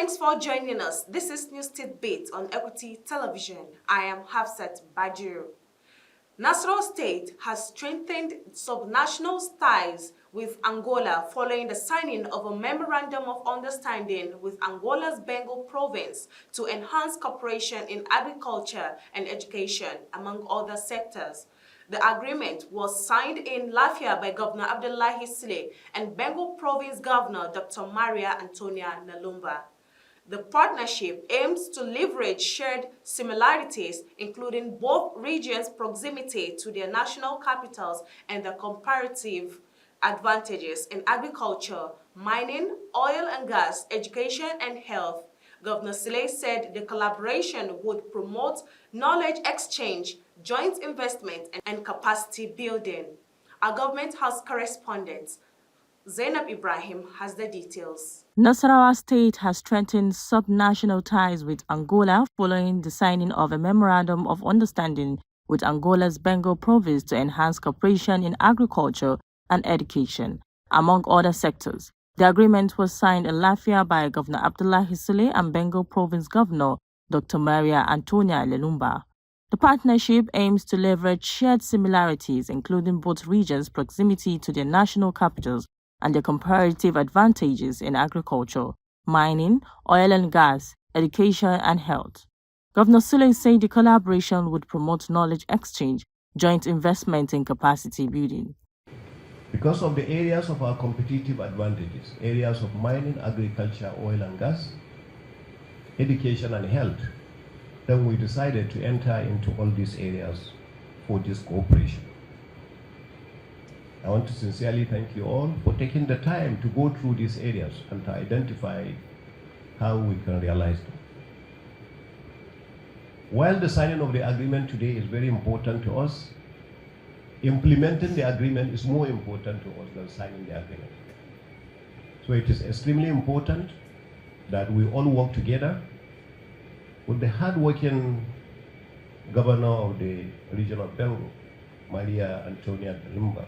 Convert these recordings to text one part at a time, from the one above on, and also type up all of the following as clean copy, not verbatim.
Thanks for joining us. This is News Tit-Bit on Equity Television. I am Hafsat Bajiru. Nasaco State has strengthened subnational ties with Angola following the signing of a Memorandum of Understanding with Angola's Bengo province to enhance cooperation in agriculture and education, among other sectors. The agreement was signed in Lafia by Governor Abdullahi Sile and Bengo Province Governor Dr. Maria Antonia Nalumba. The partnership aims to leverage shared similarities, including both regions' proximity to their national capitals and the comparative advantages in agriculture, mining, oil and gas, education, and health. Governor Sile said the collaboration would promote knowledge exchange, joint investment, and capacity building. Our government house correspondent Zainab Ibrahim has the details. Nasaco State has strengthened subnational ties with Angola following the signing of a Memorandum of Understanding with Angola's Bengo province to enhance cooperation in agriculture and education, among other sectors. The agreement was signed in Lafia by Governor Abdullahi Sile and Bengo province Governor Dr. Maria Antonia Nalumba. The partnership aims to leverage shared similarities, including both regions' proximity to their national capitals and their comparative advantages in agriculture, mining, oil and gas, education and health. Governor Sule said the collaboration would promote knowledge exchange, joint investment and capacity building. Because of the areas of our competitive advantages, areas of mining, agriculture, oil and gas, education and health, then we decided to enter into all these areas for this cooperation. I want to sincerely thank you all for taking the time to go through these areas and to identify how we can realize them. While the signing of the agreement today is very important to us, implementing the agreement is more important to us than signing the agreement. So it is extremely important that we all work together with the hard-working governor of the region of Bengo, Maria Antonia Nalumba,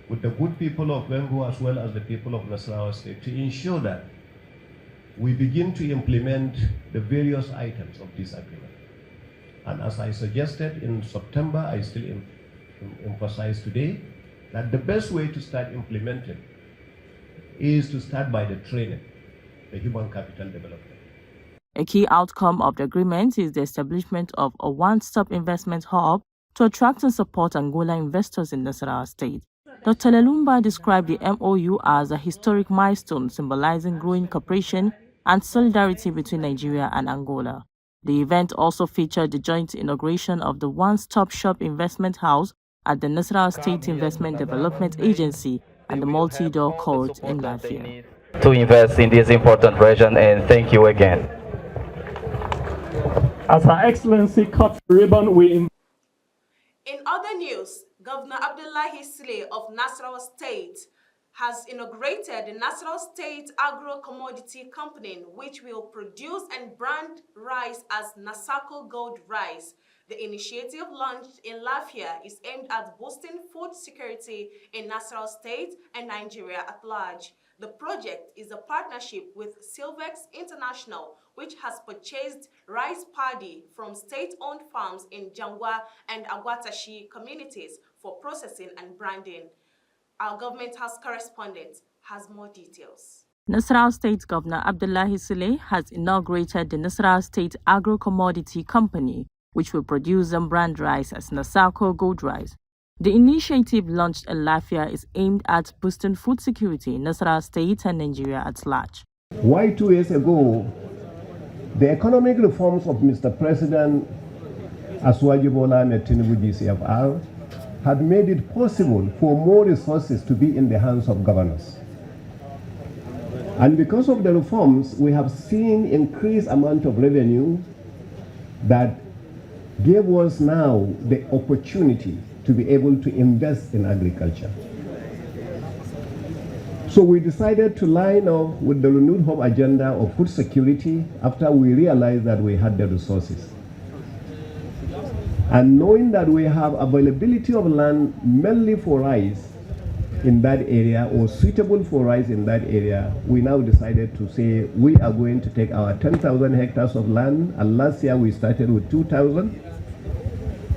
with the good people of Bengo as well as the people of Nasaco State to ensure that we begin to implement the various items of this agreement. And as I suggested in September, I still emphasize today that the best way to start implementing is to start by the training, the human capital development. A key outcome of the agreement is the establishment of a one-stop investment hub to attract and support Angola investors in Nasaco State. Dr. Nalumba described the MOU as a historic milestone symbolizing growing cooperation and solidarity between Nigeria and Angola. The event also featured the joint inauguration of the one-stop shop investment house at the Nasaco State Investment Development Agency and the multi-door court in Lafia. To invest in this important region, and thank you again. As Her Excellency cut the ribbon, In other news, Governor Abdullahi Sile of Nasaco State has inaugurated the Nasaco State Agro-Commodity Company, which will produce and brand rice as Nasaco Gold Rice. The initiative launched in Lafia is aimed at boosting food security in Nasaco State and Nigeria at large. The project is a partnership with Silvex International, which has purchased rice paddy from state-owned farms in Jangwa and Agwatashi communities for processing and branding. Our government house correspondent has more details. Nasaco State Governor Abdullahi Sile has inaugurated the Nasaco State Agro-Commodity Company, which will produce and brand rice as Nasaco Gold Rice. The initiative launched in Lafia is aimed at boosting food security in Nasaco State and Nigeria at large. Why 2 years ago, the economic reforms of Mr. President Asuwaji Bola Ahmed Tinubu GCFR had made it possible for more resources to be in the hands of governors. And because of the reforms, we have seen increased amount of revenue that gave us now the opportunity to be able to invest in agriculture. So we decided to line up with the renewed hope agenda of food security after we realized that we had the resources. And knowing that we have availability of land mainly for rice, in that area or suitable for rice in that area, we now decided to say we are going to take our 10,000 hectares of land, and last year we started with 2,000,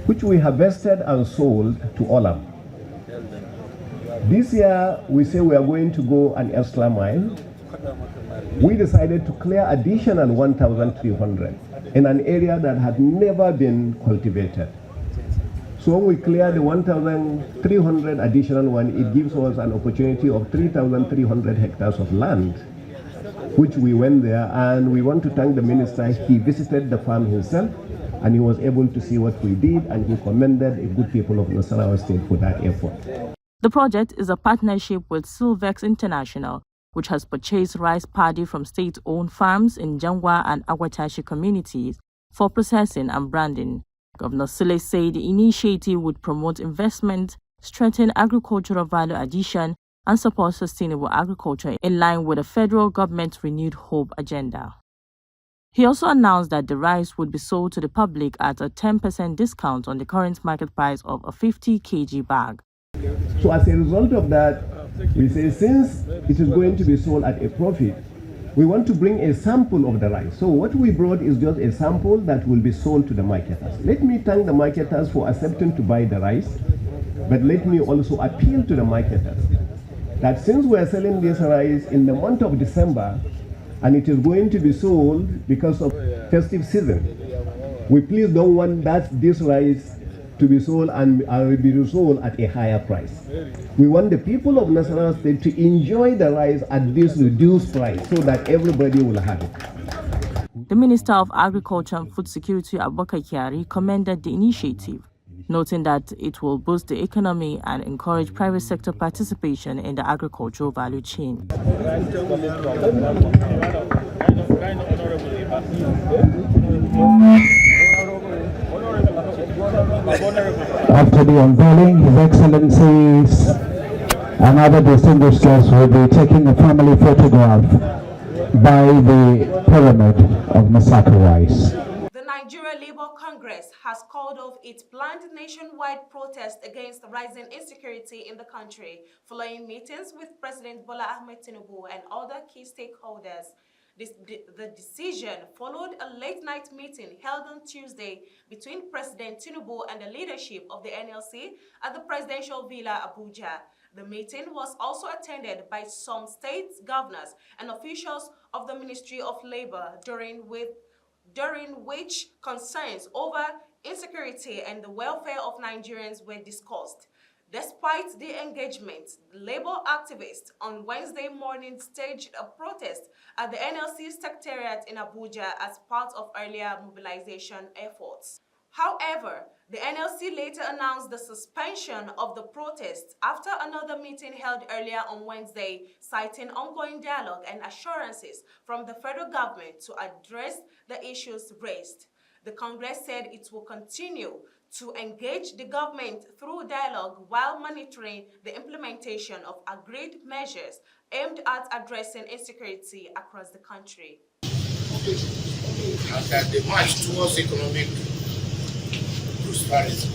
which we harvested and sold to Olam. This year we say we are going to go an extra mile. We decided to clear additional 1,300 in an area that had never been cultivated. So when we clear the 1,300 additional one, it gives us an opportunity of 3,300 hectares of land, which we went there, and we want to thank the minister. He visited the farm himself, and he was able to see what we did, and he commended the good people of Nasaco State for that effort. The project is a partnership with Silvex International, which has purchased rice paddy from state-owned farms in Jangwa and Agwatashi communities for processing and branding. Governor Sule said the initiative would promote investment, strengthen agricultural value addition, and support sustainable agriculture in line with the federal government's Renewed Hope agenda. He also announced that the rice would be sold to the public at a 10% discount on the current market price of a 50 kg bag. So as a result of that, we say since it is going to be sold at a profit, we want to bring a sample of the rice. So what we brought is just a sample that will be sold to the marketers. Let me thank the marketers for accepting to buy the rice, but let me also appeal to the marketers that since we are selling this rice in the month of December and it is going to be sold because of festive season, we please don't want this rice to be sold and be sold at a higher price. We want the people of Nasaco State to enjoy the rice at this reduced price so that everybody will have it. The Minister of Agriculture and Food Security, Abubakar Kyari, commended the initiative, noting that it will boost the economy and encourage private sector participation in the agricultural value chain. After the unveiling, His Excellencies and other distinguished guests will be taking a family photograph by the pyramid of Nasaco Rice. The Nigeria Labour Congress has called off its planned nationwide protest against the rising insecurity in the country following meetings with President Bola Ahmed Tinubu and other key stakeholders. The decision followed a late-night meeting held on Tuesday between President Tinubu and the leadership of the NLC at the Presidential Villa, Abuja. The meeting was also attended by some state governors and officials of the Ministry of Labour, during which concerns over insecurity and the welfare of Nigerians were discussed. Despite the engagement, Labour activists on Wednesday morning staged a protest at the NLC Secretariat in Abuja as part of earlier mobilization efforts. However, the NLC later announced the suspension of the protest after another meeting held earlier on Wednesday, citing ongoing dialogue and assurances from the federal government to address the issues raised. The Congress said it will continue to engage the government through dialogue while monitoring the implementation of agreed measures aimed at addressing insecurity across the country. And that the march towards economic prosperity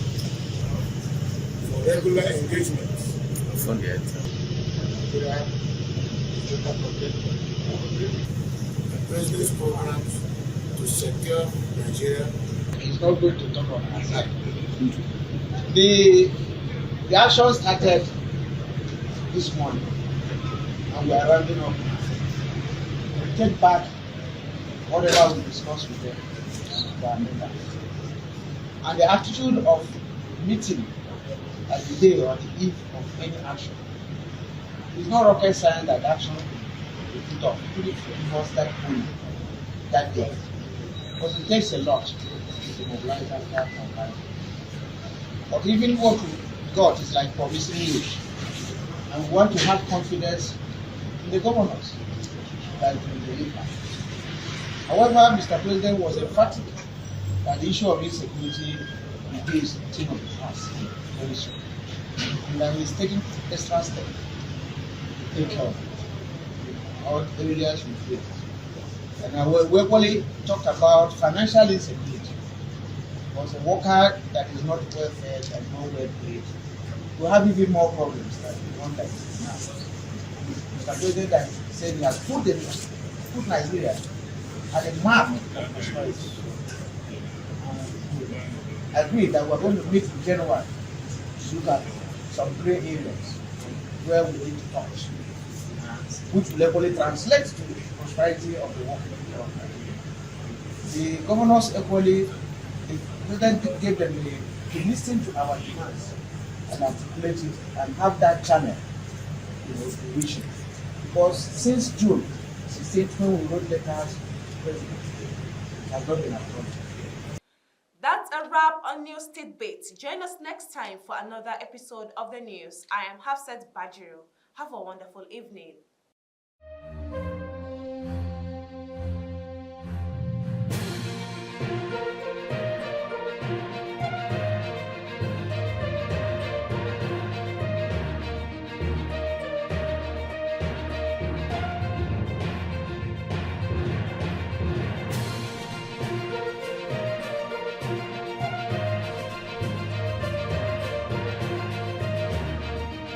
for regular engagement the President's programs to secure Nigeria. He's not going to talk on our side. The action started this morning, and we are rounding up. We take back whatever we discussed with them and our members. And the attitude of meeting at the day or the eve of any action is not rocket science that action will put off, even if you first start pulling that day. Because it takes a lot to mobilize that campaign. But even what we got is like promising news. And we want to have confidence in the governors that we will deliver. However, Mr. President was emphatic that the issue of insecurity is a thing of the past very soon. And that he's taking extra steps to take care of it. All areas we face. And I will equally talk about financial insecurity. Because a worker that is not well fed and not well paid we'll have even more problems than the one that is now. Mr. President said he has put Nigeria at a map of prosperity. I agree that we're going to meet in January to look at some gray areas where we need to touch, which will equally translate to the prosperity of the working people of Nigeria. The governors equally, the president gave them to listen to our demands and articulate it and have that channel, to reach it. Because since June 16th, when we wrote letters to the president, it has not been approached. That's a wrap on News Tit-Bit. Join us next time for another episode of the news. I am Hafsat Bajiru. Have a wonderful evening.